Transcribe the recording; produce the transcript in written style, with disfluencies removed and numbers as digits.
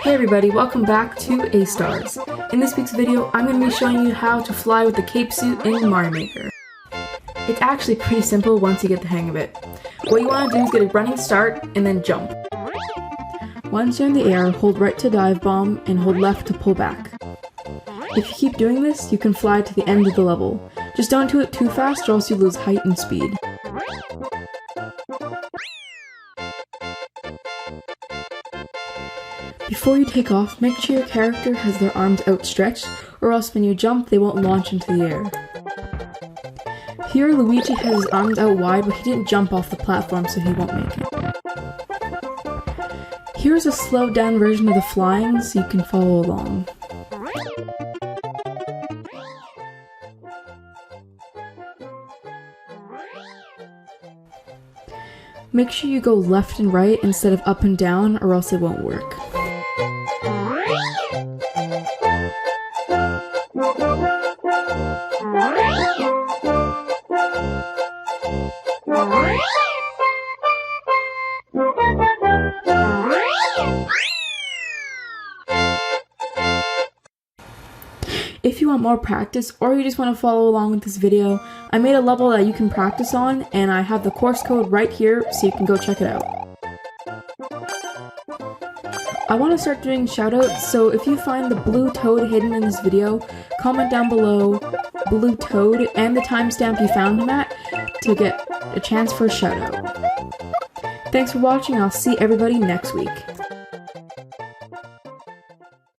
Hey everybody, welcome back to Astars. In this week's video, I'm going to be showing you how to fly with the cape suit in Mario Maker. It's actually pretty simple once you get the hang of it. What you want to do is get a running start and then jump. Once you're in the air, hold right to dive bomb and hold left to pull back. If you keep doing this, you can fly to the end of the level. Just don't do it too fast or else you lose height and speed. Before you take off, make sure your character has their arms outstretched, or else when you jump, they won't launch into the air. Here, Luigi has his arms out wide, but he didn't jump off the platform, so he won't make it. Here's a slowed down version of the flying, so you can follow along. Make sure you go left and right instead of up and down, or else it won't work. If you want more practice, or you just want to follow along with this video, I made a level that you can practice on, and I have the course code right here, so you can go check it out. I want to start doing shoutouts, so if you find the blue toad hidden in this video, comment down below blue toad and the timestamp you found him at to get a chance for a shoutout. Thanks for watching, I'll see everybody next week.